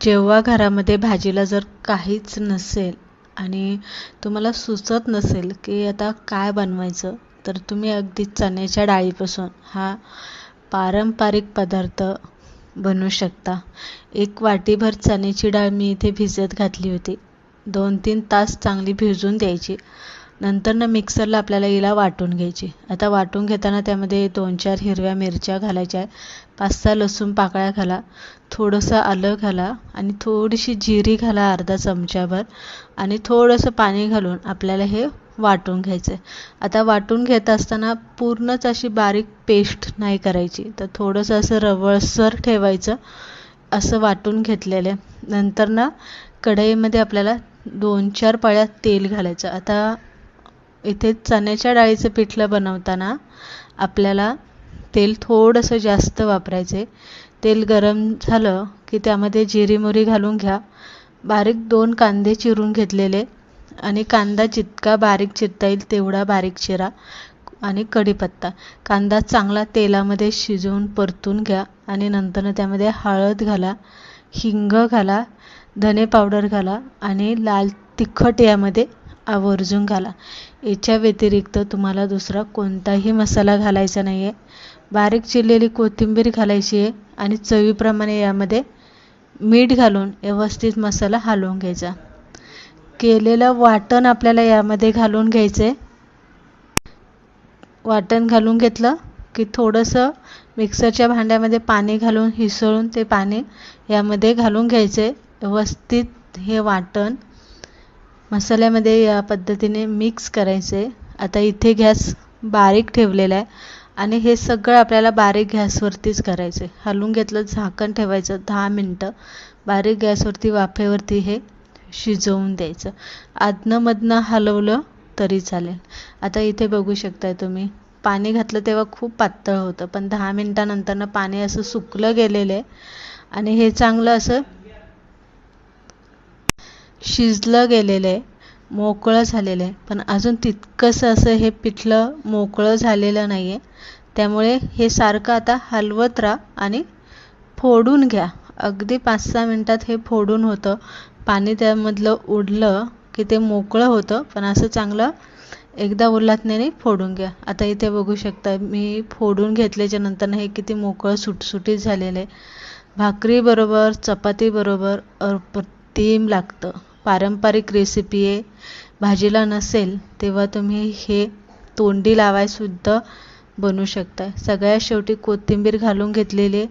जेव्हा घरामध्ये भाजीला जर काहीच नसेल आणि तुम्हाला सुचत नसेल की आता काय बनवायचं, तर तुम्ही अगदी चण्याच्या डाळीपासून हा पारंपरिक पदार्थ बनवू शकता. 1 वाटीभर चण्याची डाळ मी इथे भिजत घातली होती. 2-3 तास चांगली भिजून द्यायची. नंतर मिक्सरला आपल्याला हिला वाटून घ्यायची. आता वाटून घेताना त्यामध्ये 2-4 हिरव्या मिरच्या घालायच्या, 5-6 लसूण पाकळ्या घाला, थोडंसं आलं घाला आणि थोडीशी जिरी घाला अर्धा चमचाभर आणि थोडंसं पाणी घालून आपल्याला हे वाटून घ्यायचं आहे. आता वाटून घेत असताना पूर्णच अशी बारीक पेस्ट नाही करायची, तर थोडंसं असं रवळसर ठेवायचं. असं वाटून घेतलेलं नंतर कढईमध्ये आपल्याला 2-4 पळ्या तेल घालायचं. आता इथे चण्याच्या डाळीचं पिठलं बनवताना आपल्याला तेल थोडंसं जास्त वापरायचे. तेल गरम झालं की त्यामध्ये जिरी मोहरी घालून घ्या. बारीक 2 कांदे चिरून घेतलेले आणि कांदा जितका बारीक चिरता येईल तेवढा बारीक चिरा आणि कढीपत्ता. कांदा चांगला तेलामध्ये शिजवून परतून घ्या आणि नंतर त्यामध्ये हळद घाला, हिंग घाला, धने पावडर घाला आणि लाल तिखट यामध्ये आवर्जून घाला. याच्या व्यतिरिक्त तुम्हाला दुसरा कोणताही मसाला घालायचा नाही आहे. बारीक चिरलेली कोथिंबीर घालायची आहे आणि चवीप्रमाणे यामध्ये मीठ घालून व्यवस्थित मसाला हलवून घ्यायचा. केलेलं वाटण आपल्याला यामध्ये घालून घ्यायचे. वाटण घालून घेतलं की थोडंसं मिक्सरच्या भांड्यामध्ये पाणी घालून हिसळून ते पाणी यामध्ये घालून घ्यायचे. व्यवस्थित हे वाटण मसाल्यामध्ये या पद्धतीने मिक्स करायचे. आता इथे गॅस बारीक ठेवलेला आहे आणि हे सगळं आपल्याला बारीक गॅसवरतीच करायचं आहे. हलवून घेतलं, झाकण ठेवायचं 10 मिनटं. बारीक गॅसवरती वाफेवरती हे शिजवून द्यायचं. आदनंमधनं हलवलं तरी चालेल. आता इथे बघू शकताय तुम्ही, पाणी घातलं तेव्हा खूप पातळ होतं, पण 10 मिनटानंतर पाणी असं सुकलं गेलेलं आहे आणि हे चांगलं असं शिजलं गेलेलं आहे, मोकळं झालेलं आहे. पण अजून तितकंसं असं हे पिठलं मोकळं झालेलं नाही आहे. त्यामुळे हे सारखं आता हलवत राहा आणि फोडून घ्या. अगदी 5-6 मिनटात हे फोडून होतं. पाणी त्यामधलं उडलं की ते मोकळं होतं, पण असं चांगलं एकदा उलटण्याने फोडून घ्या. आता इथे बघू शकता मी फोडून घेतल्याच्या नंतर हे किती मोकळं सुटसुटीत झालेलं आहे. भाकरीबरोबर, चपातीबरोबर अप्रतिम लागतं. पारंपरिक रेसिपी आहे. भाजीला नसेल तेव्हा तुम्ही हे तोंडी लावायसुद्धा बनवू शकता. सगळ्यात शेवटी कोथिंबीर घालून घेतलेले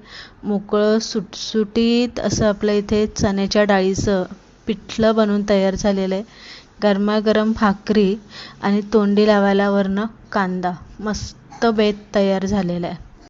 मोकळं सुटसुटीत असं आपलं इथे चण्याच्या डाळीचं पिठलं बनवून तयार झालेलं आहे. गरमागरम भाकरी आणि तोंडी लावायला वरनं कांदा, मस्त बेत तयार झालेला आहे.